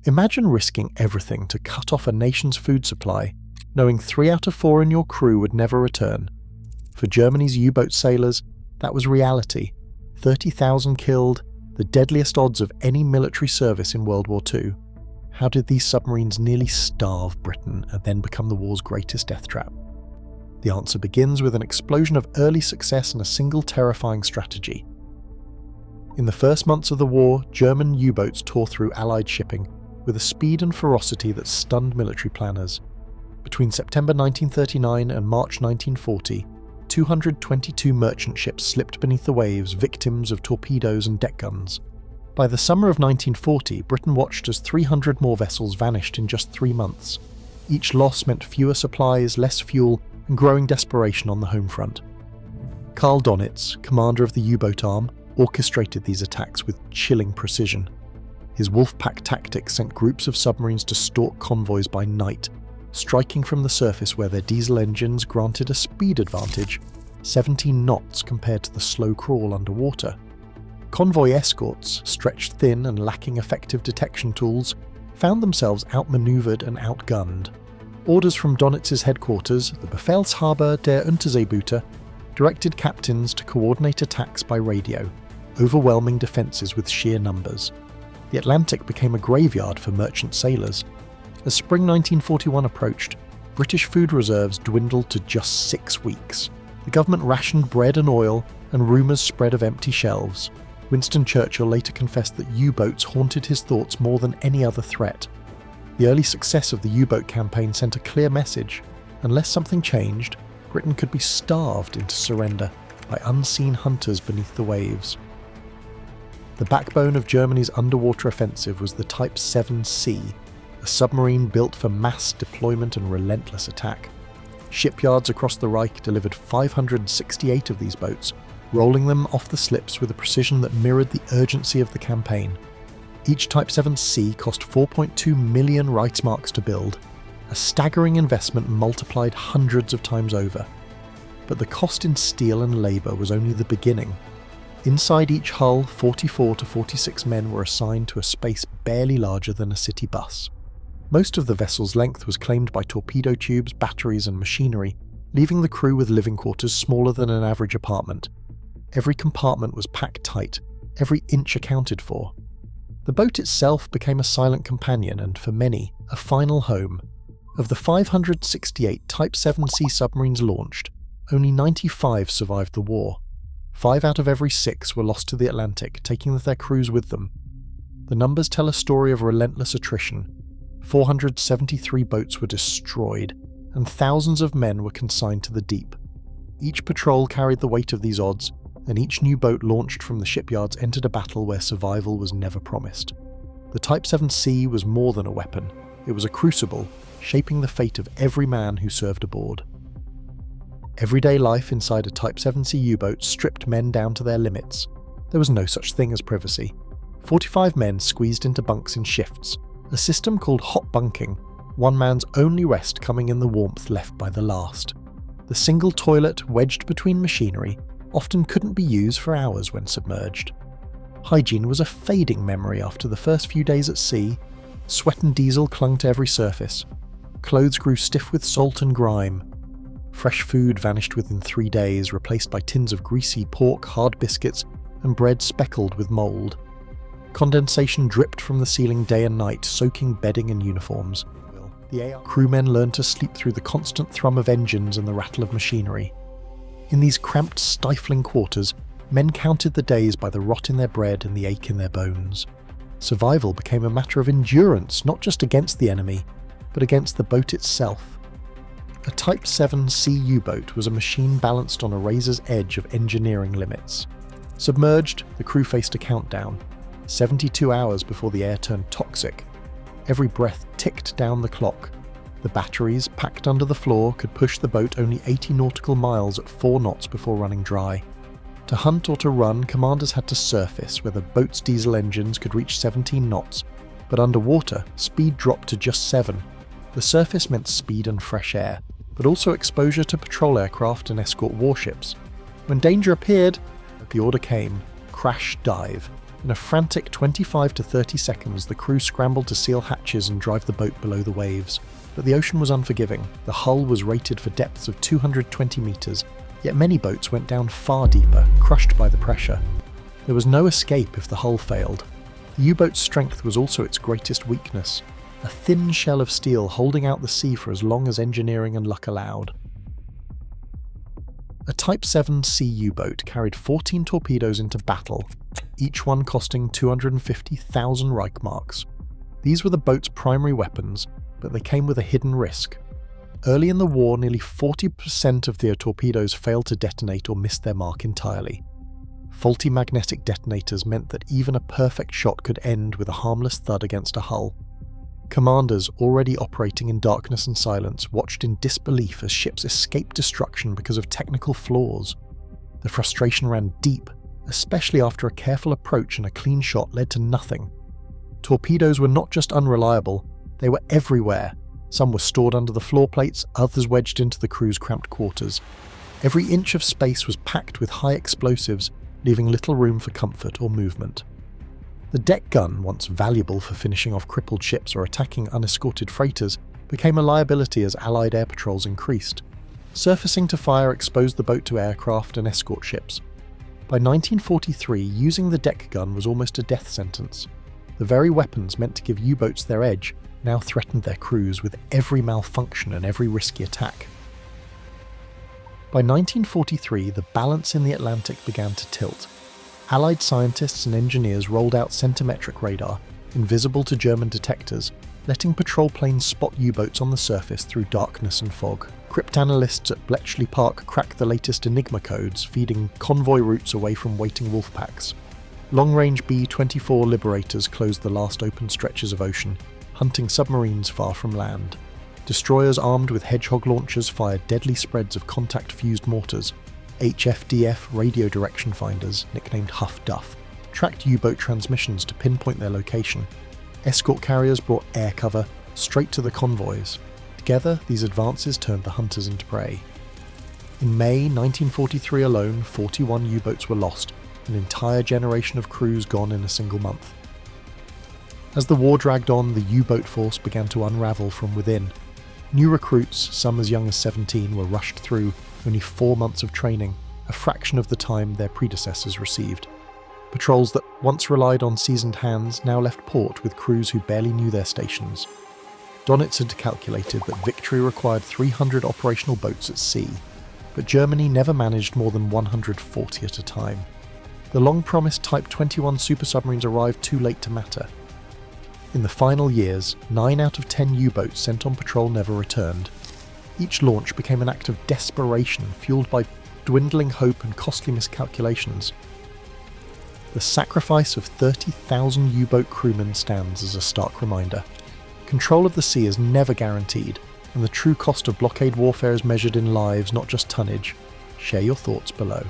Imagine risking everything to cut off a nation's food supply, knowing 3 out of 4 in your crew would never return. For Germany's U-boat sailors, that was reality. 30,000 killed, the deadliest odds of any military service in World War II. How did these submarines nearly starve Britain and then become the war's greatest death trap? The answer begins with an explosion of early success and a single terrifying strategy. In the first months of the war, German U-boats tore through Allied shipping with a speed and ferocity that stunned military planners. Between September 1939 and March 1940, 222 merchant ships slipped beneath the waves, victims of torpedoes and deck guns. By the summer of 1940, Britain watched as 300 more vessels vanished in just 3 months. Each loss meant fewer supplies, less fuel, and growing desperation on the home front. Karl Donitz, commander of the U-boat arm, orchestrated these attacks with chilling precision. His wolfpack tactics sent groups of submarines to stalk convoys by night, striking from the surface where their diesel engines granted a speed advantage, 17 knots compared to the slow crawl underwater. Convoy escorts, stretched thin and lacking effective detection tools, found themselves outmaneuvered and outgunned. Orders from Donitz's headquarters, the Befehlshaber der Unterseeboote, directed captains to coordinate attacks by radio, overwhelming defences with sheer numbers. The Atlantic became a graveyard for merchant sailors. As spring 1941 approached, British food reserves dwindled to just 6 weeks. The government rationed bread and oil, and rumours spread of empty shelves. Winston Churchill later confessed that U-boats haunted his thoughts more than any other threat. The early success of the U-boat campaign sent a clear message: unless something changed, Britain could be starved into surrender by unseen hunters beneath the waves. The backbone of Germany's underwater offensive was the Type VII C, a submarine built for mass deployment and relentless attack. Shipyards across the Reich delivered 568 of these boats, rolling them off the slips with a precision that mirrored the urgency of the campaign. Each Type VII C cost 4.2 million Reichsmarks to build, a staggering investment multiplied hundreds of times over. But the cost in steel and labour was only the beginning. Inside each hull, 44 to 46 men were assigned to a space barely larger than a city bus. Most of the vessel's length was claimed by torpedo tubes, batteries and machinery, leaving the crew with living quarters smaller than an average apartment. Every compartment was packed tight, every inch accounted for. The boat itself became a silent companion and, for many, a final home. Of the 568 Type VII C submarines launched, only 95 survived the war. 5 out of every 6 were lost to the Atlantic, taking their crews with them. The numbers tell a story of relentless attrition. 473 boats were destroyed, and thousands of men were consigned to the deep. Each patrol carried the weight of these odds, and each new boat launched from the shipyards entered a battle where survival was never promised. The Type VII C was more than a weapon. It was a crucible, shaping the fate of every man who served aboard. Everyday life inside a Type VII C U-boat stripped men down to their limits. There was no such thing as privacy. 45 men squeezed into bunks in shifts, a system called hot bunking, one man's only rest coming in the warmth left by the last. The single toilet wedged between machinery often couldn't be used for hours when submerged. Hygiene was a fading memory after the first few days at sea. Sweat and diesel clung to every surface. Clothes grew stiff with salt and grime. Fresh food vanished within 3 days, replaced by tins of greasy pork, hard biscuits, and bread speckled with mould. Condensation dripped from the ceiling day and night, soaking bedding and uniforms. The crewmen learned to sleep through the constant thrum of engines and the rattle of machinery. In these cramped, stifling quarters, men counted the days by the rot in their bread and the ache in their bones. Survival became a matter of endurance, not just against the enemy, but against the boat itself. A Type VII C U-boat was a machine balanced on a razor's edge of engineering limits. Submerged, the crew faced a countdown. 72 hours before the air turned toxic. Every breath ticked down the clock. The batteries, packed under the floor, could push the boat only 80 nautical miles at 4 knots before running dry. To hunt or to run, commanders had to surface, where the boat's diesel engines could reach 17 knots, but underwater, speed dropped to just 7. The surface meant speed and fresh air, but also exposure to patrol aircraft and escort warships. When danger appeared, the order came: crash dive. In a frantic 25 to 30 seconds, the crew scrambled to seal hatches and drive the boat below the waves. But the ocean was unforgiving. The hull was rated for depths of 220 metres, yet many boats went down far deeper, crushed by the pressure. There was no escape if the hull failed. The U-boat's strength was also its greatest weakness, a thin shell of steel holding out the sea for as long as engineering and luck allowed. A Type VII C U-boat carried 14 torpedoes into battle, each one costing 250,000 Reichmarks. These were the boat's primary weapons, but they came with a hidden risk. Early in the war, nearly 40% of their torpedoes failed to detonate or missed their mark entirely. Faulty magnetic detonators meant that even a perfect shot could end with a harmless thud against a hull. Commanders, already operating in darkness and silence, watched in disbelief as ships escaped destruction because of technical flaws. The frustration ran deep, especially after a careful approach and a clean shot led to nothing. Torpedoes were not just unreliable, they were everywhere. Some were stored under the floor plates, others wedged into the crew's cramped quarters. Every inch of space was packed with high explosives, leaving little room for comfort or movement. The deck gun, once valuable for finishing off crippled ships or attacking unescorted freighters, became a liability as Allied air patrols increased. Surfacing to fire exposed the boat to aircraft and escort ships. By 1943, using the deck gun was almost a death sentence. The very weapons meant to give U-boats their edge now threatened their crews with every malfunction and every risky attack. By 1943, the balance in the Atlantic began to tilt. Allied scientists and engineers rolled out centimetric radar, invisible to German detectors, letting patrol planes spot U-boats on the surface through darkness and fog. Cryptanalysts at Bletchley Park cracked the latest Enigma codes, feeding convoy routes away from waiting wolfpacks. Long-range B-24 Liberators closed the last open stretches of ocean, hunting submarines far from land. Destroyers armed with Hedgehog launchers fired deadly spreads of contact-fused mortars. HFDF radio direction finders, nicknamed Huff Duff, tracked U-boat transmissions to pinpoint their location. Escort carriers brought air cover straight to the convoys. Together, these advances turned the hunters into prey. In May 1943 alone, 41 U-boats were lost, an entire generation of crews gone in a single month. As the war dragged on, the U-boat force began to unravel from within. New recruits, some as young as 17, were rushed through only 4 months of training, a fraction of the time their predecessors received. Patrols that once relied on seasoned hands now left port with crews who barely knew their stations. Donitz had calculated that victory required 300 operational boats at sea, but Germany never managed more than 140 at a time. The long-promised Type 21 super submarines arrived too late to matter. In the final years, 9 out of 10 U-boats sent on patrol never returned. Each launch became an act of desperation, fueled by dwindling hope and costly miscalculations. The sacrifice of 30,000 U-boat crewmen stands as a stark reminder. Control of the sea is never guaranteed, and the true cost of blockade warfare is measured in lives, not just tonnage. Share your thoughts below.